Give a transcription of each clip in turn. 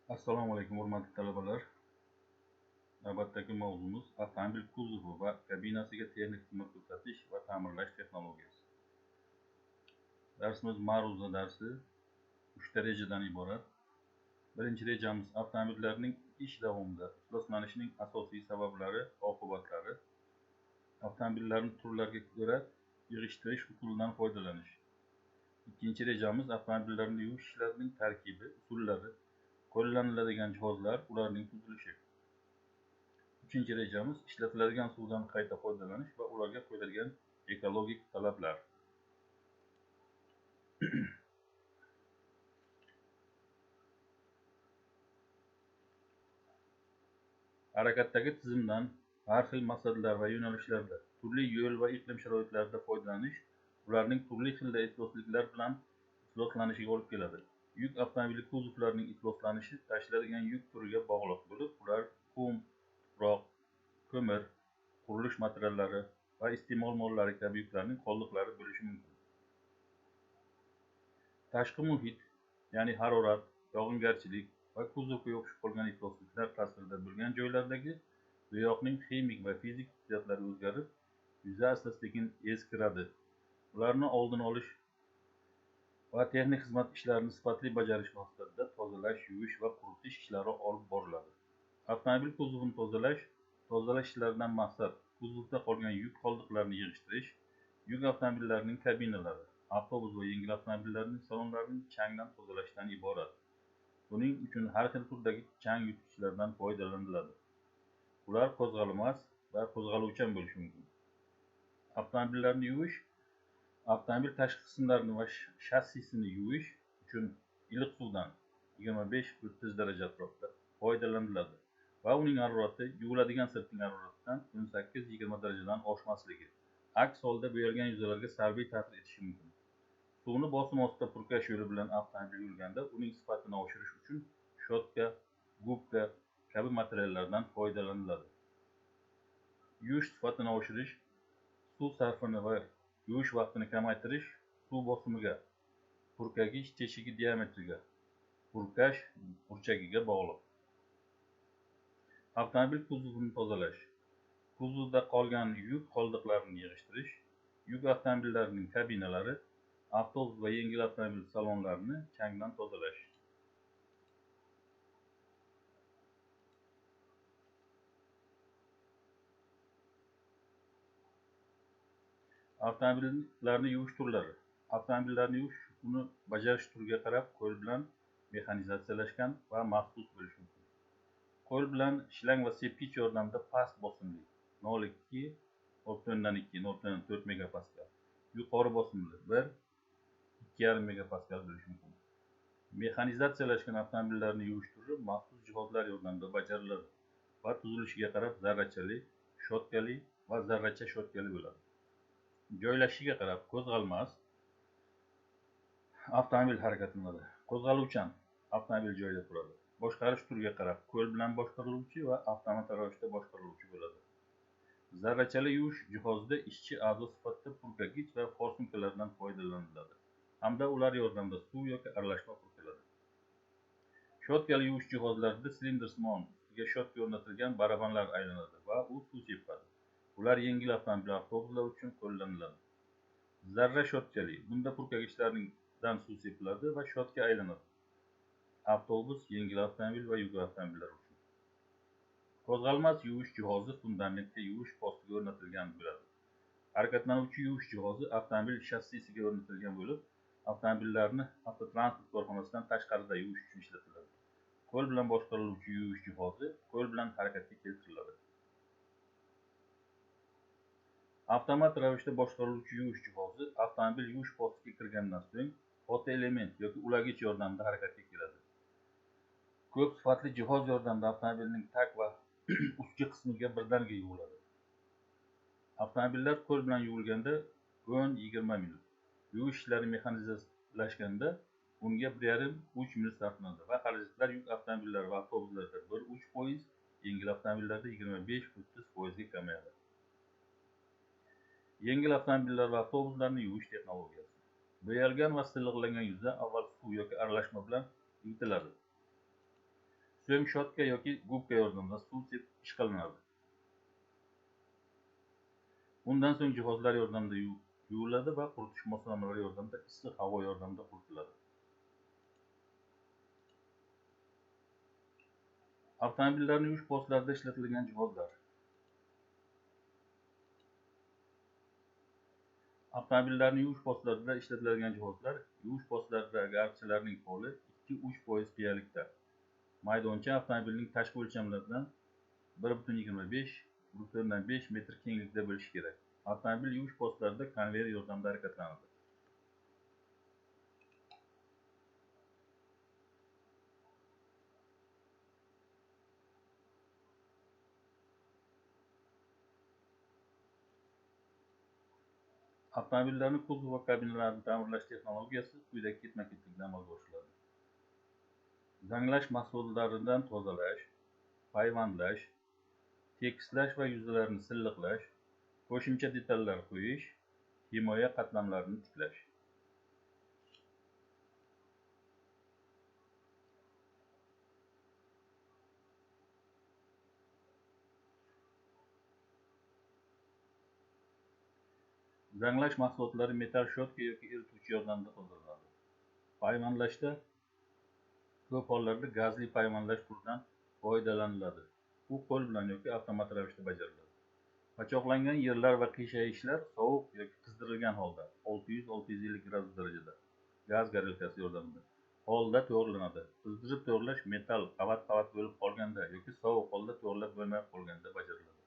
Assalomu alaykum hurmatli talabalar. Navbatdagi mavzumiz avtomobil kuzovi va kabinasiga texnik xizmat ko'rsatish va ta'mirlash texnologiyasi. Darsimiz ma'ruza darsi 3 ta rejadan iborat. Birinchi rejamiz avtomobillarning ish davomida ifloslanishining asosiy sabablari, oqibatlari, avtomobillarni turlariga ko'ra yig'ishtirish usulidan foydalanish. Ikkinchi rejamiz avtomobillarni yuvish ishlarining tarkibi, usullari, qo'llaniladigan jihozlar, ularning tuzilishi. Uchinchi rejamiz ishlatiladigan suvdan qayta foydalanish va ularga qo'yiladigan ekologik talablar. Harakatdagi tizimdan har xil maqsadlar va yo'nalishlarda turli yo'l va iqlim sharoitlarida foydalanish ularning turli xilda iflosliklar bilan ifloslanishiga olib keladi. Yuk avtomobili kuzovlarining ifloslanishi tashiladigan yuk turiga bog'liq bo'lib, ular qum, tuproq, ko'mir, qurilish materiallari va iste'mol mollari kabi yuklarning qoldiqlari bo'lishi mumkin. Tashqi muhit, ya'ni harorat, yog'ingarchilik va kuzovga yopishib qolgan iflosliklar ta'sirida bo'lgan joylardagi bo'yoqning ximik va fizik xususiyatlari o'zgarib, yuza asta-sekin eskiradi. Ularni oldini olish va texnik xizmat ishlarini sifatli bajarish maqsadida tozalash, yuvish va quritish ishlari olib boriladi. Avtomobil kuzovini tozalash ishlaridan maqsad kuzovda qolgan yuk qoldiqlarini yig'ishtirish, yuk avtomobillarining kabinalari, avtobus va yengil avtomobillarning salonlarini changdan tozalashdan iborat. Buning uchun har xil turdagi chang yutgichlardan foydalaniladi. Ular qo'zg'almas va qo'zg'aluvchan bo'lishi mumkin. Avtomobillarni yuvish, avtomobil tashqi qismlarini va shassisini yuvish uchun iliq suvdan 25-30 daraja atrofida foydalaniladi va uning harorati yuviladigan sirtning haroratidan 18-20 darajadan oshmasligi. Aks holda bo'yalgan yuzalarga salbiy ta'sir etishi mumkin. Suvni bosim ostida purkash yo'li bilan avtomobil yuvilganda uning sifatini oshirish uchun shotka, gubka kabi materiallardan foydalaniladi. Yuvish sifatini oshirish, suv sarfini va yuvish vaqtini kamaytirish suv bosimiga, purkagich teshigi diametriga, purkash burchagiga bog'liq. Avtomobil kuzovini tozalash, kuzovda qolgan yuk qoldiqlarini yig'ishtirish, yuk avtomobillarining kabinalari, avtobus va yengil avtomobil salonlarini changdan tozalash. Avtomobillarni yuvish turlari. Avtomobillarni yuvish uni bajarish turiga qarab qo'l bilan mexanizatsiyalashgan va maxsus bo'lishi mumkin. Qo'l bilan shlang va sepkich yordamida past bosimli 0,2, 0,2, 0,4 megapaskal, yuqori bosimli 1, 2,5 megapaskal bo'lishi mumkin. Mexanizatsiyalashgan avtomobillarni yuvish turi maxsus jihozlar yordamida bajariladi va tuzilishiga qarab zarrachali, shotkali va zarracha shotkali bo'ladi. Joylashishiga qarab qo'zg'almas avtomobil harakatlanadi. Qo'zg'aluvchan avtomobil joyida turadi. Boshqarish turiga qarab qo'l bilan boshqariluvchi va avtomat ravishda boshqariluvchi bo'ladi. Zarrachali yuvish jihozida ishchi a'zo sifatida purkagich va forsunkalardan foydalaniladi hamda ular yordamida suv yoki aralashma purkaladi. Shotkali yuvish jihozlarida silindrsimon ustiga shotka o'rnatilgan barabanlar aylanadi va u suv sepadi. Ular yengil avtomobil avtobuslar uchun qo'llaniladi. Zarra shotkali, bunda purkagichlardan suv sepiladi va shotka aylanadi. Avtobus, yengil avtomobil va yuk avtomobillar uchun. Qo'zg'almas yuvish jihozi fundamentga yuvish postiga o'rnatilgan bo'ladi. Harakatlanuvchi yuvish jihozi avtomobil shassisiga o'rnatilgan bo'lib, avtomobillarni avtotransport korxonasidan tashqarida yuvish uchun ishlatiladi. Qo'l bilan boshqariluvchi yuvish jihozi qo'l bilan harakatga keltiriladi. Avtomat ravishda boshqariluvchi yuvish jihozi avtomobil yuvish postiga kirgandan so'ng fotoelement yoki ulagich yordamida harakatga keladi. Ko'p sifatli jihoz yordamida avtomobilning tag va ustki qismiga birdaniga yuviladi. Avtomobillar qo'l bilan yuvilganda 10-20 minut, yuvish ishlari mexanizatsiyalashganda unga 1,5-3 minut sarflanadi va xarajatlar yuk avtomobillari va avtobuslarda 1-3%, yengil avtomobillarda 25-30% ga kamayadi. Yengil avtomobillar va avtobuslarni yuvish texnologiyasi. Bo'yalgan va silliqlangan yuza avval suv yoki aralashma bilan yuvitiladi. so'ng shotka yoki gubka yordamida suv sepib ishqalanadi. Undan so'ng jihozlar yordamida yuviladi va quritish moslamalari yordamida issiq havo yordamida quritiladi. Avtomobillarni yuvish postlarida ishlatilgan jihozlar. Avtomobillarni yuvish postlarida ishlatiladigan jihozlar yuvish postlaridagi archalarning poli 2-3% qiyalikda. Maydoncha avtomobilning tashqi o'lchamlaridan 1,25-1,5 metr kenglikda bo'lishi kerak. Avtomobil yuvish postlarida konveyer yordamida harakatlanadi. Avtomobillarning kuzov va kabinalarini ta'mirlash texnologiyasi quyidagi ketma-ketlikda amalga oshiriladi. Zanglash mahsulotlaridan tozalash, payvandlash, tekislash va yuzalarni silliqlash, qo'shimcha detallar qo'yish, himoya qatlamlarini tiklash. Zanglash mahsulotlari metal shotka yoki erituvchi yordamida tozalanadi. Payvandlashda ko'p hollarda gazli payvandlash turidan foydalaniladi. Bu qo'l bilan yoki avtomat ravishda bajariladi. Pachoqlangan yerlar va qiyshayishlar sovuq yoki qizdirilgan holda 600-650 gradus darajada gaz gorelkasi yordamida holda to'g'rilanadi. Qizdirib to'g'irlash metal qavat-qavat bo'lib qolganda yoki sovuq holda to'g'irlab bo'lmay qolganda bajariladi.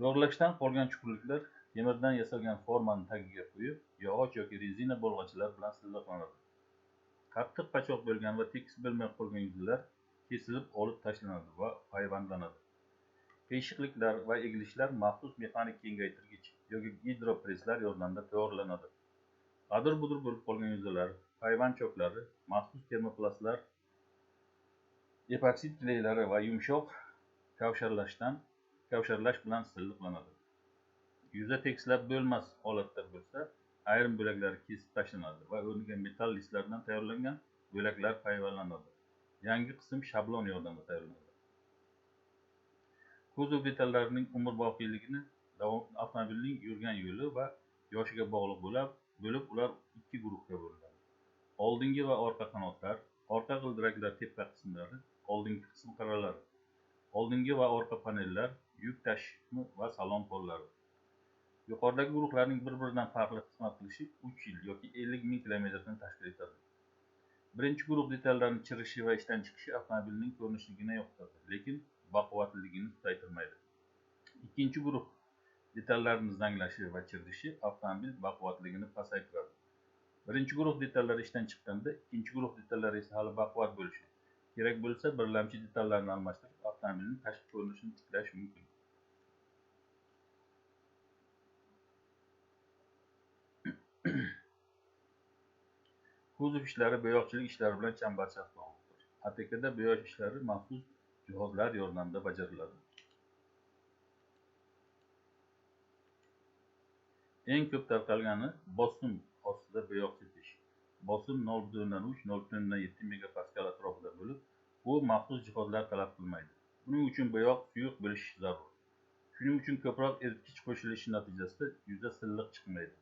To'g'irlashdan qolgan chuqurliklar temirdan yasalgan formani tagiga qo'yib, yog'och yoki rezina bolg'achilar bilan silliqlanadi. Qattiq pachoq bo'lgan va tekis bo'lmay qolgan yuzalar kesilib olib tashlanadi va payvandlanadi. Qiyshiqliklar va egilishlar maxsus mexanik kengaytirgich yoki gidropresslar yordamida to'g'rilanadi. Adir-budir bo'lib qolgan yuzalar, payvand choklari maxsus termoplastlar, epoksid kleylari va yumshoq kavsharlash bilan silliqlanadi. Yuza tekislab bo'lmas holatda bo'lsa, ayrim bo'laklari kesib tashlanadi va o'rniga metall listlardan tayyorlangan bo'laklar payvandlanadi. Yangi qism shablon yordamida tayyorlanadi. Kuzov detallarining umrboqiyligini avtomobilning yurgan yo'li va yoshiga bog'liq bo'lib, ular ikki guruhga bo'linadi. Oldingi va orqa qanotlar, orqa g'ildiraklar tepa qismlari, oldingi qism qaralari, oldingi va orqa panellar, yuk tashish qismi va salon pollari. Yuqoridagi guruhlarning bir-biridan farqli xizmat qilishi 3 yil yoki 50 ming kilometrdan tashkil etadi. Birinchi guruh detallarning chirishi va ishdan chiqishi avtomobilning ko'rinishligini yo'qotadi, lekin baquvvatliligini susaytirmaydi. Ikkinchi guruh detallarning zanglashi va chirishi avtomobil baquvvatligini pasaytiradi. Birinchi guruh detallari ishdan chiqqanda, ikkinchi guruh detallari esa hali baquvvat bo'lishi kerak bo'lsa, birlamchi detallarni almashtirib, avtomobilning tashqi ko'rinishini tiklash mumkin. Kuzov ishlari bo'yoqchilik ishlari bilan chambarchas bog'liqdir. ATKda bo'yash ishlari maxsus jihozlar yordamida bajariladi. Eng ko'p tarqalgani bosim ostida bo'yoq sepish. Bosim 0,3-0,7 megapaskal atrofida bo'lib, bu maxsus jihozlar talab qilmaydi. Buning uchun bo'yoq suyuq bo'lishi zarur. Shuning uchun ko'proq eritgich qo'shilishi natijasida yuza silliq chiqmaydi.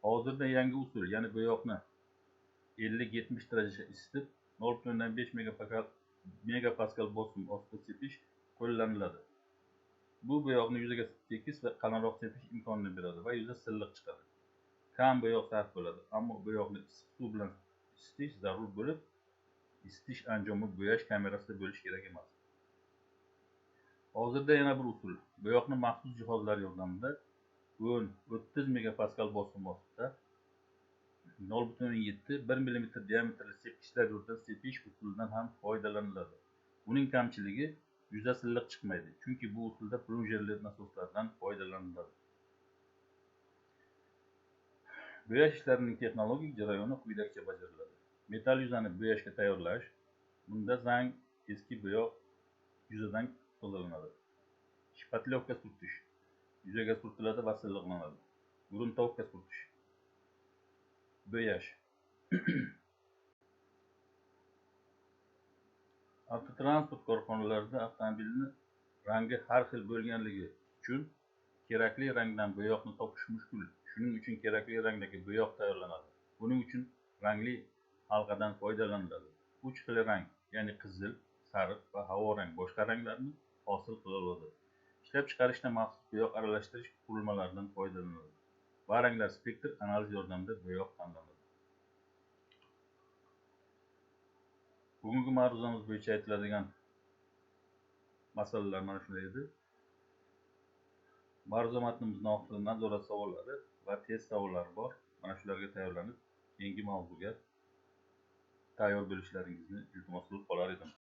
Hozirda yangi usul, ya'ni bo'yoqni 50-70 darajada isitib 0,5 megapaskal bosim ostida sepish qo'llaniladi. Bu bo'yoqni yuzaga tekis va qalinroq sepish imkonini beradi va yuza silliq chiqadi. Kam bo'yoq sarf bo'ladi, ammo bo'yoqni issiq suv bilan isitish zarur bo'lib, isitish anjomi bo'yash kamerasida bo'lishi kerak emas. Hozirda yana bir usul, bo'yoqni maxsus jihozlar yordamida 10-30 megapaskal bosim ostida 0,7-1 mm diametrli sepkichlar yordamida sepish usulidan ham foydalaniladi. Uning kamchiligi yuza silliq chiqmaydi, chunki bu usulda plunjerli nasoslardan foydalaniladi. Bo'yash ishlarining texnologik jarayoni quyidagicha bajariladi. Metal yuzani bo'yashga tayyorlash. Bunda zang, eski bo'yoq yuzadan tozalanadi. Shpatlyovka surtish. Yuzaga surtiladi va silliqlanadi. Gruntovka surtish. Bo'yash. Transport korxonalarida avtomobilni rangi har xil bo'lganligi uchun kerakli rangdan bo'yoqni topish mushkul. Shuning uchun kerakli rangdagi bo'yoq tayyorlanadi. Buning uchun rangli halqadan foydalaniladi. 3 xil rang, ya'ni qizil, sariq va havo rang boshqa ranglarni hosil qila oladi. Ishlab chiqarishda maxsus bo'yoq aralashtirish qurilmalaridan foydalaniladi va ranglar spektr analiz yordamida bo'yoq tanlanadi. Bugungi mavzumiz bo'yicha aytiladigan masalalar mana shunday edi. Mavzu matnimizning oxirida nazorat savollari va test savollari bor. Mana shularga tayyorlanib, keyingi mavzuga tayyor bo'lishlaringizni iltimos qilib qolar edim.